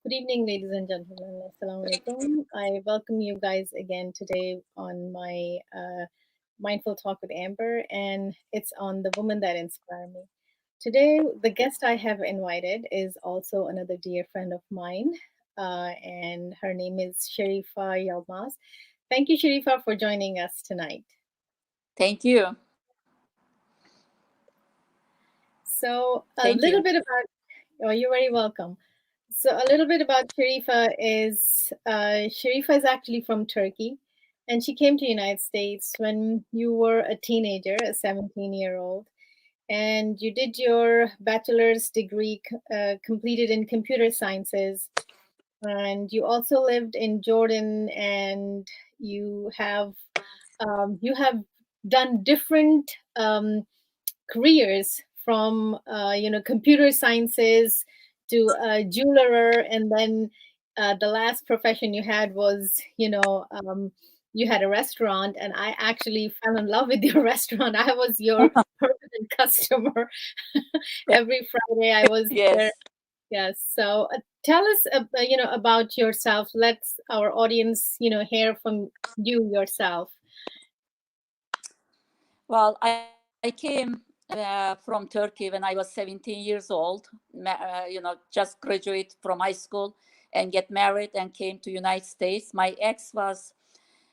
Good evening, ladies and gentlemen. Assalamu alaikum. I welcome you guys again today on my Mindful Talk with Amber, and it's on the woman that inspire me. Today, the guest I have invited is also another dear friend of mine, and her name is Sharifa Yilmaz. Thank you, Sharifa, for joining us tonight. Thank you. So, a Thank little you. bit about, oh, you're very welcome. So, a little bit about Sharifa is actually from Turkey, and she came to United States when you were a teenager, a 17-year-old, and you did your bachelor's degree completed in computer sciences, and you also lived in Jordan, and you have you have done different careers from computer sciences to a jeweler, and then the last profession you had was you had a restaurant, and I actually fell in love with your restaurant. I was your permanent customer. Every Friday I was there. Yes. Yes. So tell us about yourself. Let's our audience hear from you yourself. Well, I came from Turkey when I was 17 years old. Just graduate from high school and get married and came to United States. My ex was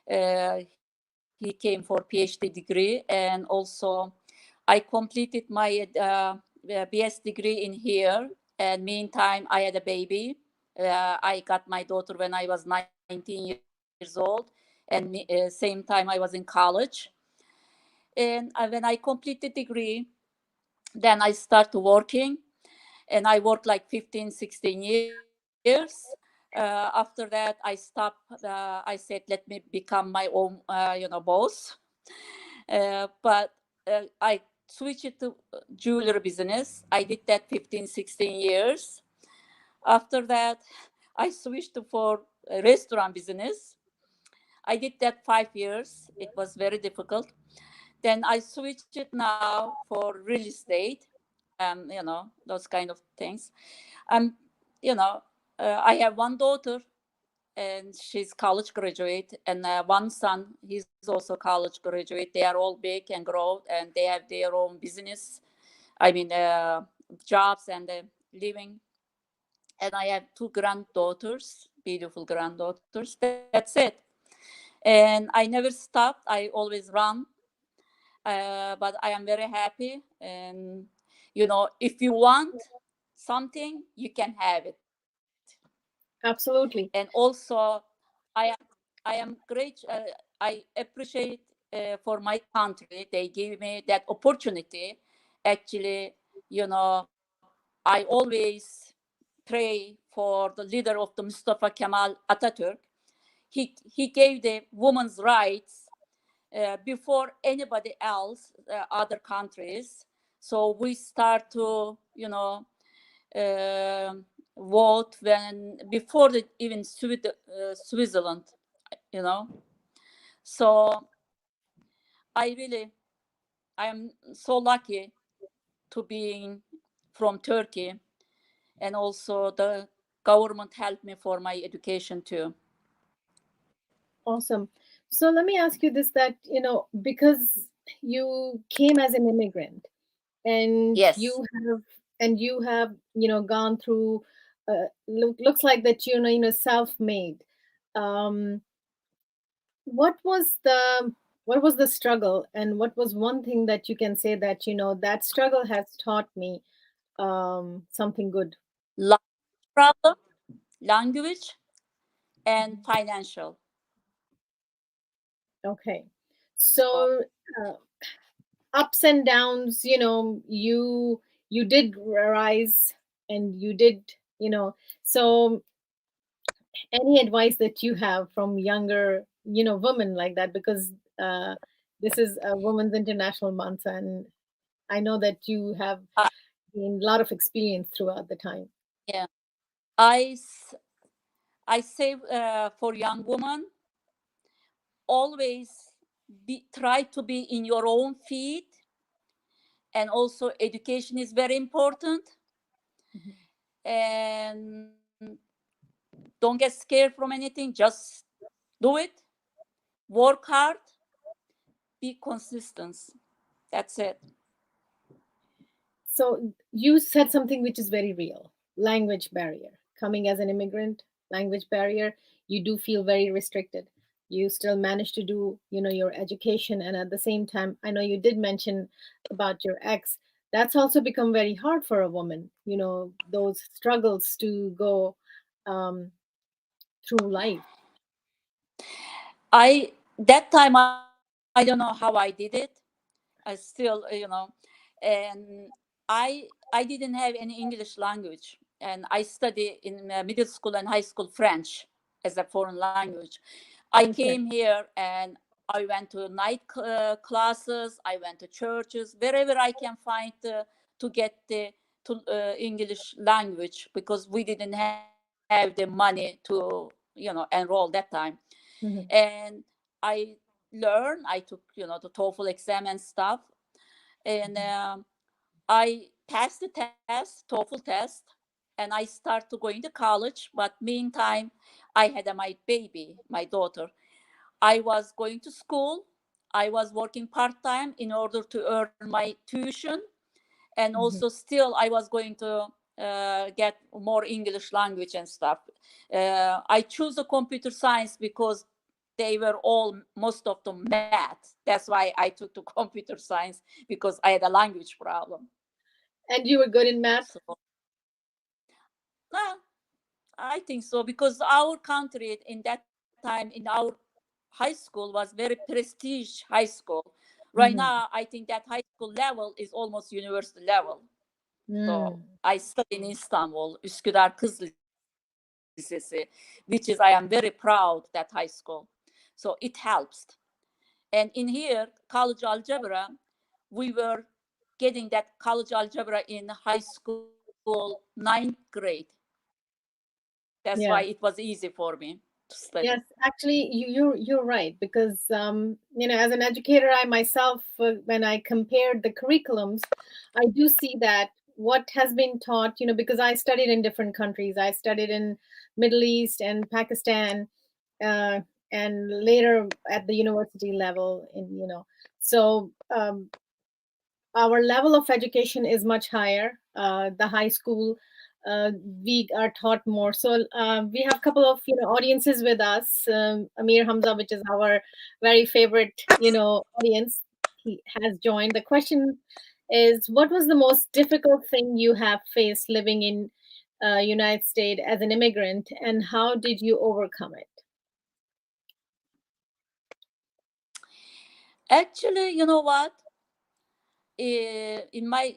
he came for PhD degree, and also I completed my BS degree in here. And meantime, I had a baby. I got my daughter when I was 19 years old, and same time I was in college. And when I completed degree, then I started working, and I worked like 15, 16 years. After that, I stopped. I said, let me become my own, boss. But I switched it to jewelry business. I did that 15, 16 years. After that, I switched for a restaurant business. I did that 5 years. It was very difficult. Then I switched it now for real estate, those kind of things. Um, I have one daughter, and she's college graduate, and one son, he's also college graduate. They are all big and grown, and they have their own business. I mean, jobs and living. And I have two granddaughters, beautiful granddaughters. That's it. And I never stopped. I always run, but I am very happy. And if you want something, you can have it. And Absolutely. also, I am I am great. I appreciate for my country. They give me that opportunity. Actually, I always pray for the leader of the Mustafa Kemal Atatürk. He gave the women's rights before anybody else, other countries. So we start to, uh, vote when before even Switzerland, you know. So I really, I am so lucky to being from Turkey, and also the government helped me for my education too. Awesome. So let me ask you this, that, because you came as an immigrant, and Yes. you have gone through looks like that self-made. Um what was the what was the struggle, and what was one thing that you can say that that struggle has taught me something good? Language problem, language, and financial. Okay. So So uh, ups and downs, you did rise, and you did, you know so any advice that you have from younger women like that, because uh, this is a women's international month, and I know that you have I, gained a lot of experience throughout the time. yeah, I s- I say for young women, always try to be in your own feet, and also education is very important. Mhm. And Don't get scared from anything. Just do it. Work hard. Be consistent. That's it. So you said something which is very real: language barrier. Coming as an immigrant, language barrier, you do feel very restricted. You still manage to do, your education, and at the same time, I know you did mention about your ex. That's also become very hard for a woman, those struggles to go um, through life. That time I don't know how I did it. I still, and I didn't have any English language, and I study in middle school and high school French as a foreign language. I Okay. came here and I went to night classes. I went to churches wherever I can find to get the to English language, because we didn't have the money to enroll that time. Mhm. And I learned. I took the TOEFL exam and stuff, and I passed the test, TOEFL test, and I started to go into college. But meantime, I had my baby, my daughter. I was going to school. I was working part time in order to earn my tuition, and also Mhm. still I was going to get more English language and stuff. I chose the computer science because they were all, most of them, math. That's why I took to computer science, because I had a language problem. And you were good in math? So uh, I think so, because our country in that time, in our high school, was very prestige high school. Right now, Mhm. I think that high school level is almost university level. So Mm. I studied in Istanbul, Üsküdar Kız Lisesi, which is, I am very proud that high school. So it helps. And in here, college algebra, we were getting that college algebra in high school ninth grade. That's why it was Yeah. easy for me to study. Yes, actually, you're right, because as an educator, I myself, when I compared the curriculums, I do see that what has been taught, because I studied in different countries. I studied in Middle East and Pakistan, uh, and later at the university level, so our level of education is much higher. The high school, uh, we are taught more. So we have a couple of audiences with us. Amir Hamza, which is our very favorite audience, he has joined. The question is, what was the most difficult thing you have faced living in United States as an immigrant, and how did you overcome it? Actually, you know what? In my,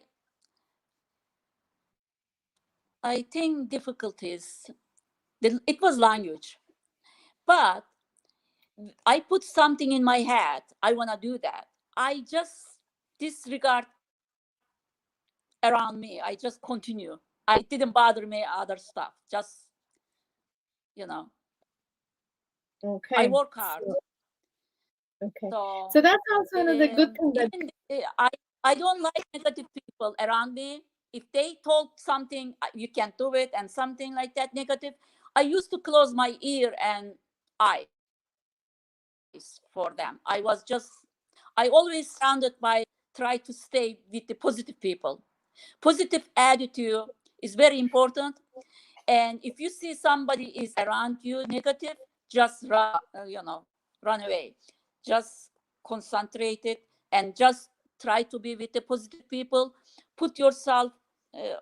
I think difficulties, it was language. But I put something in my head. I want to do that. I just disregard around me. I just continue. It didn't bother me other stuff. Just, you know, I Okay. work hard. So, okay. So So that's also another good thing that. even I don't like negative people around me. If they told something, you can't do it, and something like that negative, I used to close my ear and eyes for them. I always surrounded by, try to stay with the positive people. Positive attitude is very important. And if you see somebody is around you negative, just run away. Just concentrate it, and just try to be with the positive people. Put yourself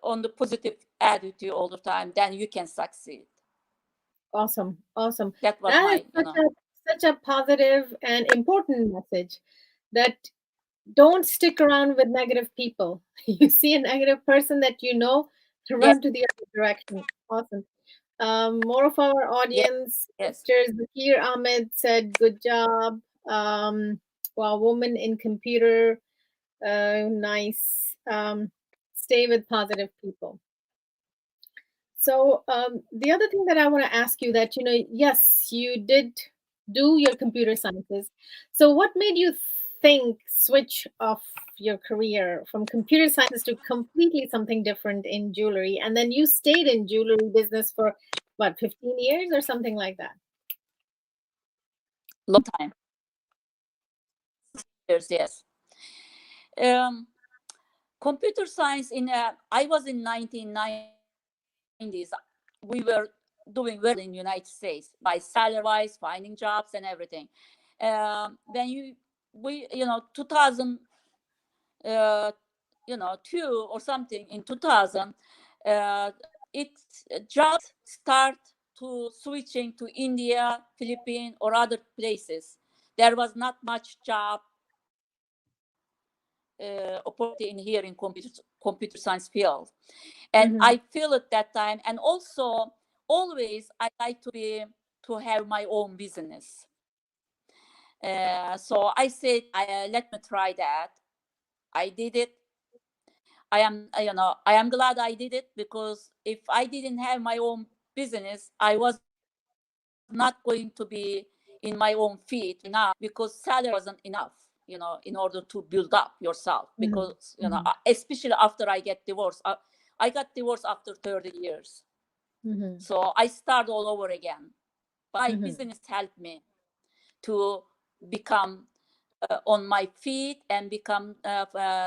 on the positive attitude all the time, then you can succeed. Awesome, awesome. That was That is my, such a positive and important message, that don't stick around with negative people. You see a negative person that yes, run to the other direction. Awesome. More of our yes, audience, yes. sisters, Zakir Ahmed said, "Good job." Wow, woman in computer, nice. Stay with positive people. So the other thing that I want to ask you, that yes, you did do your computer sciences. So what made you think switch off your career from computer sciences to completely something different in jewelry, and then you stayed in jewelry business for what, 15 years or something like that? Long time. Years, yes. Um, Computer science I was in 1990s. We were doing very well in United States by salary wise, finding jobs and everything. When we 2000 uh, 2 or something in 2000, uh, it jobs start to switching to India, Philippines, or other places. There was not much job opportunity in here in computer science field, and Mm-hmm. I feel it that time. And also, always I like to have my own business. So I said, let me try that. I did it. I am glad I did it, because if I didn't have my own business, I was not going to be in my own feet now, because salary wasn't enough, in order to build up yourself. Mm-hmm. Because, Mm-hmm. especially after I get divorced, I got divorced after 30 years. Mm-hmm. So I start all over again. But my Mm-hmm. business helped me to become on my feet and become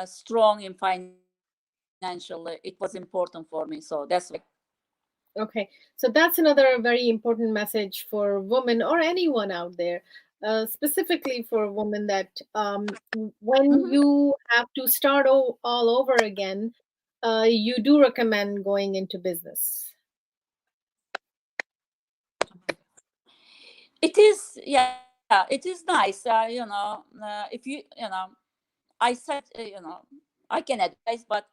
strong in financial. It was important for me. So that's why. Okay, so that's another very important message for women or anyone out there, specifically for women, that when Mhm. you have to start all over again, you do recommend going into business. It is, yeah, it is nice. If I said, I can advise, but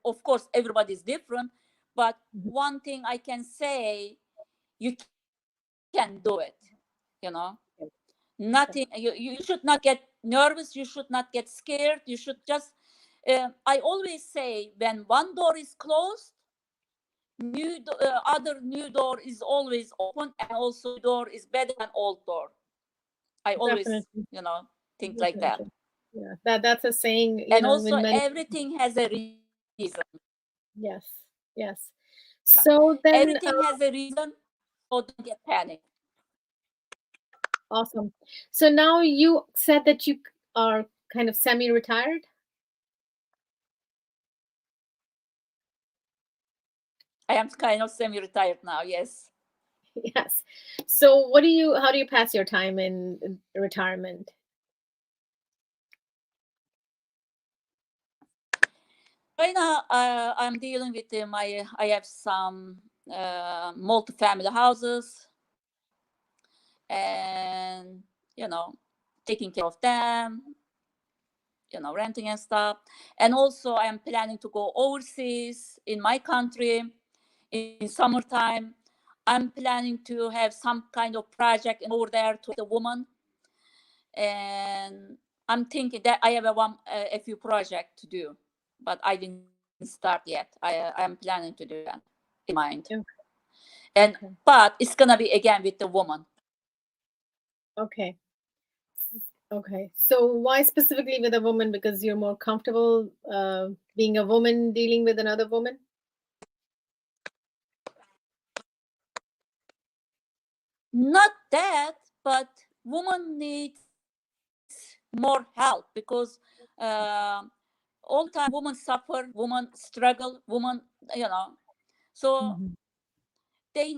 of course, everybody's different. But Mhm. one thing I can say, you can do it. You know, Okay. nothing. You Okay. should not get nervous. You should not get scared. You should just. I always say, when one door is closed, other new door is always open, and also new door is better than old door. I always, Definitely, think like that. definitely. Yeah, that's a saying, And also, in many. everything has a reason. Yes, yes. Yeah, So then, everything has a reason. So don't get panicked. awesome. So now you said that you are kind of semi-retired. I am kind of semi-retired now. Yes. Yes. So how do you pass your time in retirement? Right now, I'm dealing with I have some multi-family houses, and taking care of them, renting and stuff. And also, I am planning to go overseas in my country in summertime. I'm planning to have some kind of project in over there to the woman. And I'm thinking that I have a few projects to do, but I didn't start yet. I'm planning to do that in mind. Okay. And Okay. but it's gonna be again with the woman. Okay. Okay. So why specifically with a woman? Because you're more comfortable being a woman dealing with another woman? Not that, but woman needs more help, because uh, all the time women suffer, women struggle, women, so Hmm. they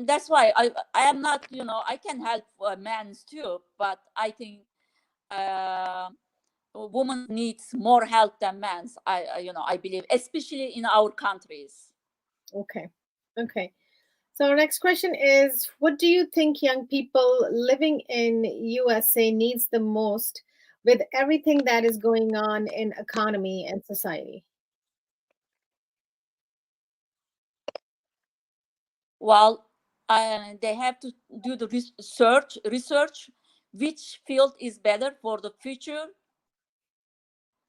that's why I am not, I can help men too, but I think uh, women needs more help than men's. I believe, especially in our countries. Okay. Okay. So our next question is, what do you think young people living in USA needs the most with everything that is going on in economy and society? Well, they have to do the research which field is better for the future,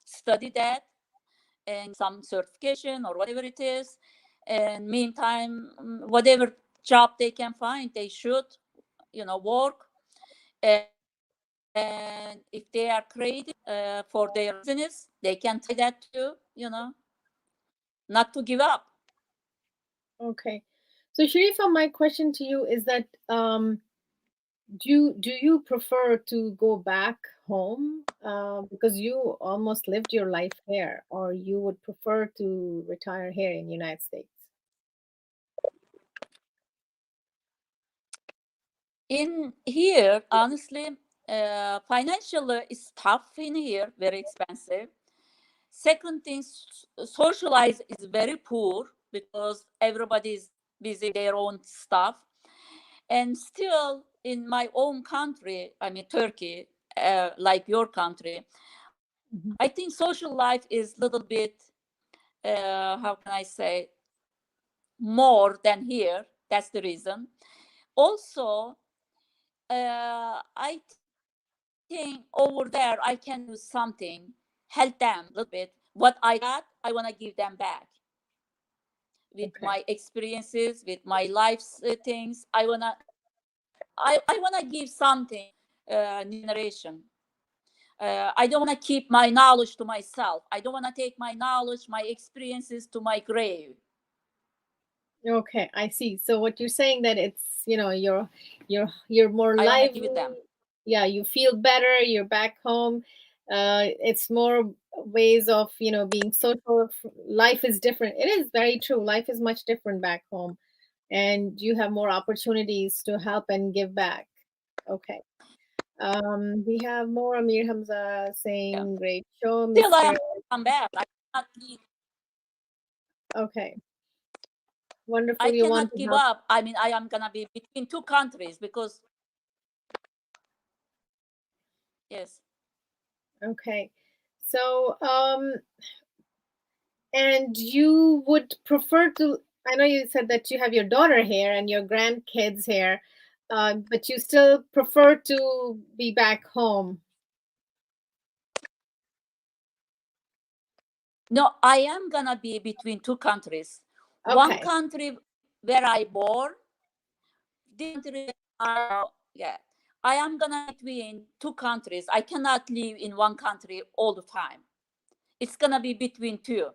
study that, and get some certification or whatever it is. And meantime, whatever job they can find, they should, work. And if they are creative for their business, they can try that too, not to give up. Okay. So, Sharifa, my question to you is that do you prefer to go back home because you almost lived your life here, or you would prefer to retire here in the United States? In here, honestly, financially is tough in here, very expensive. Second thing, socialize is very poor because everybody is busy their own stuff. And still, in my own country, I mean Turkey, like your country, I think social life is little bit, how can I say, more than here. That's the reason. Also, I think over there I can do something, help them a little bit. What I got, I want to give them back with Okay. my experiences, with my life things. I wanna give something new generation. I don't want to keep my knowledge to myself. I don't want to take my knowledge, my experiences to my grave. Okay, I see. So what you're saying that it's, you're more I want to give it lively. them. Yeah, you feel better, you're back home. It's more ways of, being social. Life is different. It is very true. Life is much different back home, and you have more opportunities to help and give back. Okay. We have more Amir Hamza Yeah. saying great show, Still, I Mr. am come back. Cannot leave, Okay. Wonderful. I You want cannot to give help. up. I mean, I am gonna be between two countries because yes. Okay. So, and you would prefer to, I know you said that you have your daughter here and your grandkids here, but you still prefer to be back home. No, I am gonna be between two countries. One Okay. country where I born, this country yeah. I am gonna between two countries. I cannot live in one country all the time. It's gonna be between two.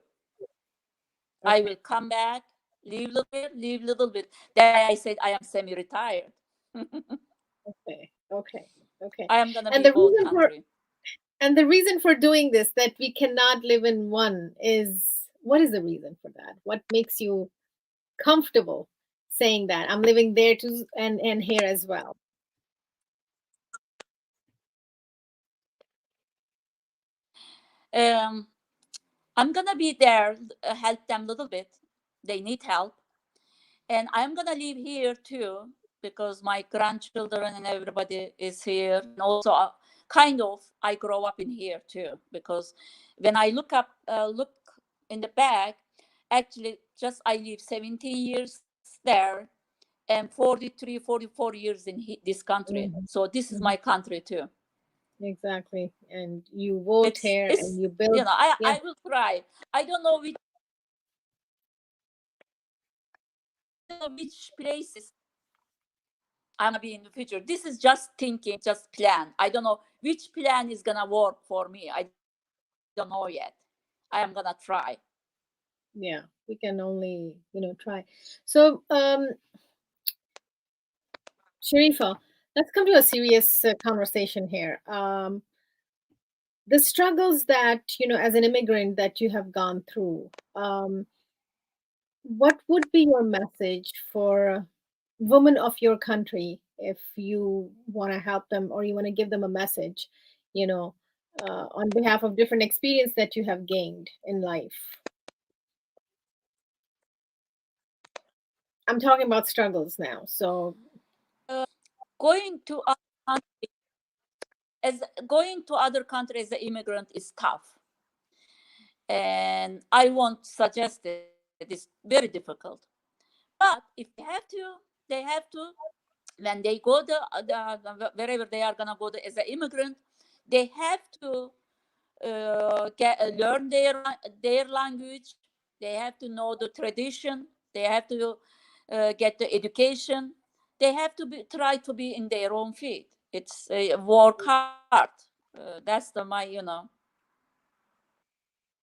I Okay. will come back, leave little bit. That's why I said I am semi-retired. Okay. Okay. Okay. I am gonna And be the both reason for country. and the reason for doing this, that we cannot live in one, is, what is the reason for that? What makes you comfortable saying that I'm living there too and here as well? Um, I'm gonna be there, help them a little bit. They need help, and I'm gonna live here too because my grandchildren and everybody is here, and also kind of I grow up in here too because when I look in the back, actually just I live 17 years there and 43, 44 years in this country. Mhm. So this is my Mhm. country too. Exactly. And you vote here It's and you build. Yeah. I will try. I don't know which I don't know which places I'm gonna be in the future. This is just thinking, just plan. I don't know which plan is gonna work for me. I don't know yet. I am gonna try. Yeah, we can only, try. So, Sharifa, let's come to a serious conversation here. The struggles that, as an immigrant, that you have gone through, what would be your message for women of your country, if you want to help them or you want to give them a message, you know, on behalf of different experience that you have gained in life? I'm talking about struggles now. So, Going to other country as going to other country as an immigrant is tough, and I won't suggest it. It's very difficult. But if they have to. When they go wherever they are gonna go as an immigrant, they have to learn their language. They have to know the tradition. They have to get the education. They have to try to be in their own feet. It's work hard. That's the my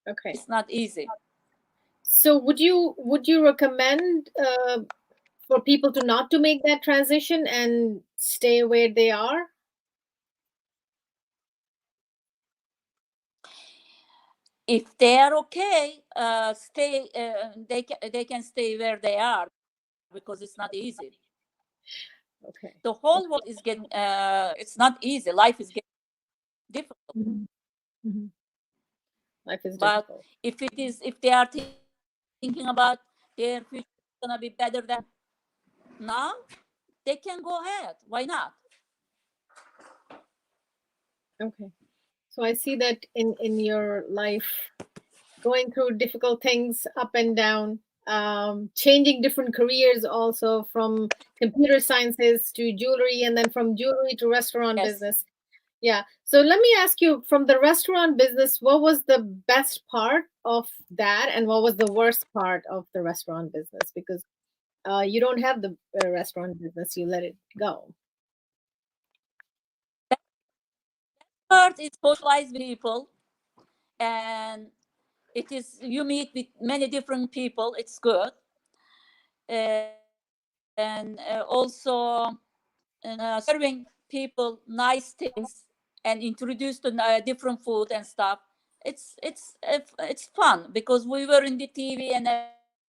okay. it's not easy. So would you recommend for people to not to make that transition and stay where they are? If they are okay, stay. They can stay where they are because it's not easy. The Okay. whole world is getting. It's not easy. Life is getting difficult. Mhm. Mhm. Life is But difficult. if they are thinking about their future is gonna be better than now, they can go ahead. Why not? Okay. So I see that in your life, going through difficult things up and down, changing different careers also from computer sciences to jewelry, and then from jewelry to restaurant Yes. business. Yeah. So let me ask you, from the restaurant business, what was the best part of that, and what was the worst part of the restaurant business? Because you don't have the restaurant business, you let it go. Part is socialize with people, and it is you meet with many different people. It's good, and also serving people nice things and introduce to different food and stuff. It's fun because we were in the TV and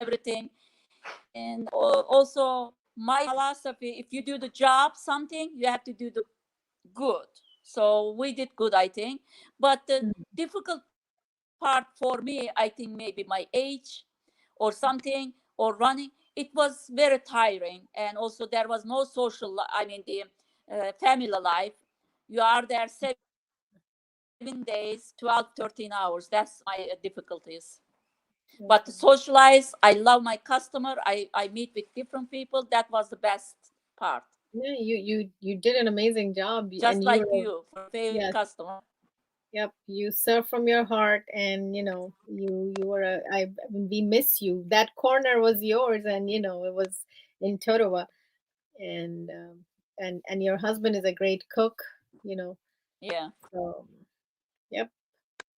everything. And also my philosophy: if you do the job something, you have to do the good. So we did good, I think. But the Mhm. difficult part for me, I think, maybe my age or something, or running. It was very tiring, and also there was no I mean the family life. You are there 7 days, 12, 13 hours. That's my difficulties. But to Okay. socialize, I love my customer. I meet with different people. That was the best part. Yeah, you did an amazing job, Just and like you were, you, for your favorite yes, customer. yep, you serve from your heart, and you were a, we miss you. That corner was yours, and it was in Totowa, and and your husband is a great cook, you know. Yeah. So, yep,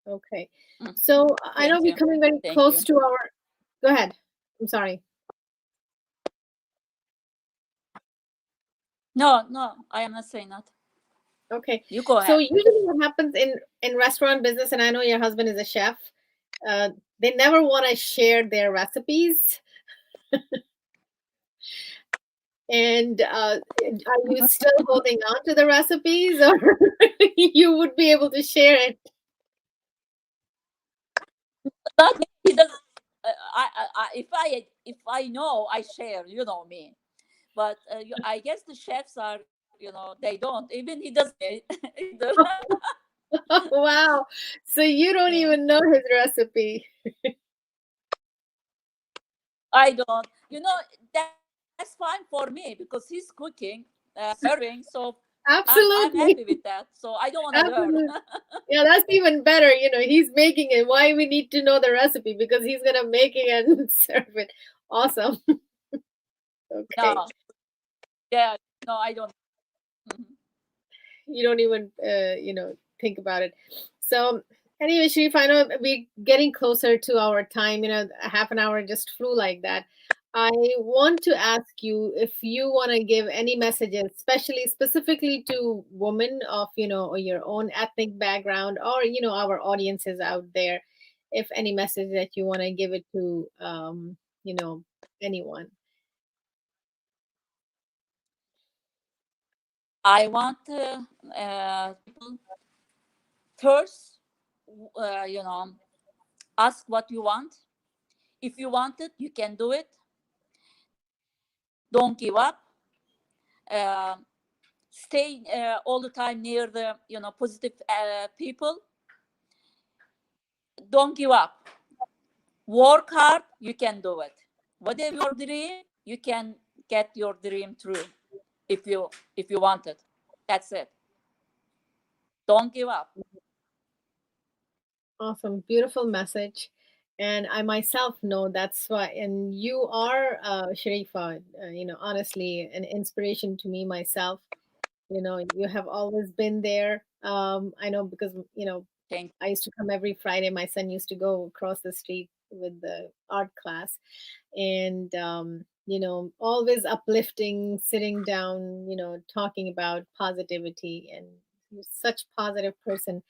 okay. Mhm. So I know Thank we're you. coming very Thank close you. to our. Go ahead. I'm sorry. No, no, I am not saying that. Okay. You go So ahead. usually what happens in restaurant business, and I know your husband is a chef, uh, they never want to share their recipes. And are you still holding on to the recipes, or you would be able to share it? Not me. He doesn't. If I know, I share. You know me. But I guess the chefs are. They don't. Even he doesn't share either. Wow. So you don't Yeah. even know his recipe. I don't. That's fine for me because he's cooking, serving. So I'm happy Absolutely. with that. So I don't want to learn. Absolutely. Yeah, that's even better. He's making it. Why we need to know the recipe? Because he's gonna make it and serve it. Awesome. Okay. No. Yeah. No, I don't. Mhm. You don't even think about it. So anyway, Sharif, I know we're getting closer to our time. A half an hour just flew like that. I want to ask you if you want to give any messages, especially specifically to women of or your own ethnic background, or our audiences out there, if any message that you want to give it to you know anyone. I want people first, ask what you want. If you want it, you can do it. Don't give up. Uh, Stay all the time near the positive people. Don't give up. Work hard. You can do it. Whatever your dream, you can get your dream through if you want it. That's it. Don't give up. Awesome, beautiful message. And I myself know that's why. And you are, Sharifa, honestly, an inspiration to me myself. You have always been there. I know because, Thank. I used to come every Friday. My son used to go across the street with the art class. And always uplifting, sitting down, talking about positivity, and you're such positive person.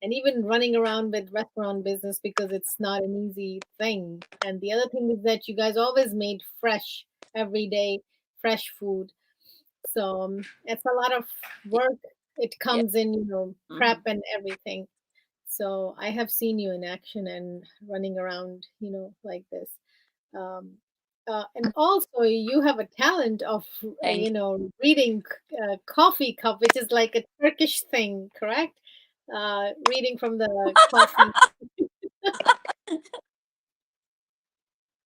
And even running around with restaurant business, because it's not an easy thing. And the other thing is that you guys always made fresh every day, fresh food. So it's a lot of work. It Yeah. comes in, prep Mhm. and everything. So I have seen you in action and running around, like this. Um, and also, you have a talent of, Thank reading coffee cup, which is like a Turkish thing, correct? Reading from the coffee.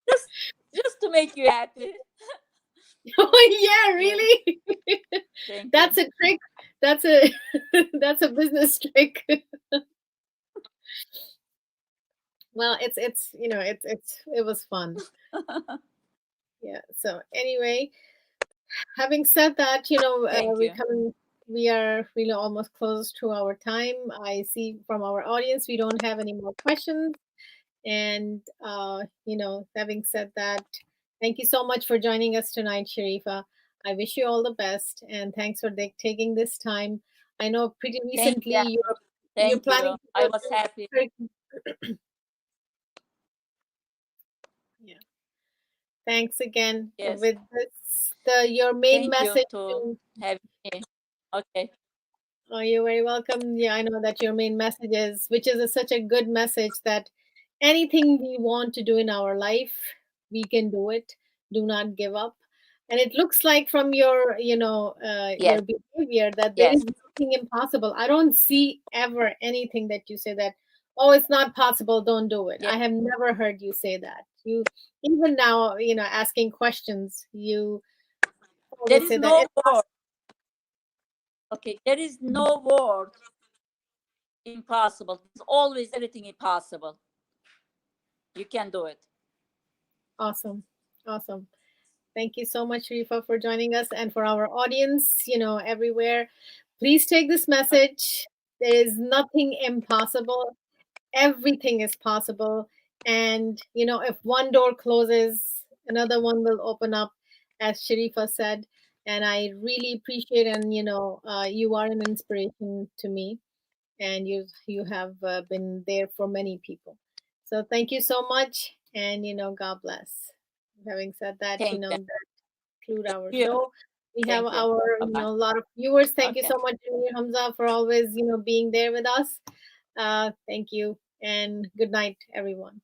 just just to make you happy. Oh yeah, Yes. really? Thank you. That's a trick. That's a that's a business trick. Well, it's it was fun. Yeah. So anyway, having said that, Thank you. we are really almost close to our time. I see from our audience we don't have any more questions. And having said that, thank you so much for joining us tonight, Sharifa. I wish you all the best, and thanks for taking this time. I know pretty Thank recently you. you're Thank planning you. to I go was to happy. Turkey. Yeah. Thanks again. Yes. With this, your main Thank you message to to. have me. Okay. Oh, you're very welcome. Yeah, I know that your main message is, which is such a good message, that anything we want to do in our life, we can do it. Do not give up. And it looks like from your, Yes. your behavior that there Yes. is nothing impossible. I don't see ever anything that you say that, oh, it's not possible, don't do it. Yes. I have never heard you say that. You, even now, asking questions, you There always is say that no it's word. Okay. There is no word impossible. There's always everything impossible. You can do it. awesome. Awesome. Thank you so much, Rifa, for joining us, and for our audience, everywhere. Please take this message. There is nothing impossible. Everything is possible. And, if one door closes, another one will open up, as Sharifa said. And I really appreciate, and, you are an inspiration to me, and you have been there for many people. So thank you so much, and, God bless. Having said that, Thank you. conclude Thank our you. show. We have Thank you. our, Bye bye. a lot of viewers. Thank you Okay. so much, Jamil Hamza, for always, being there with us. Thank you, and good night, everyone.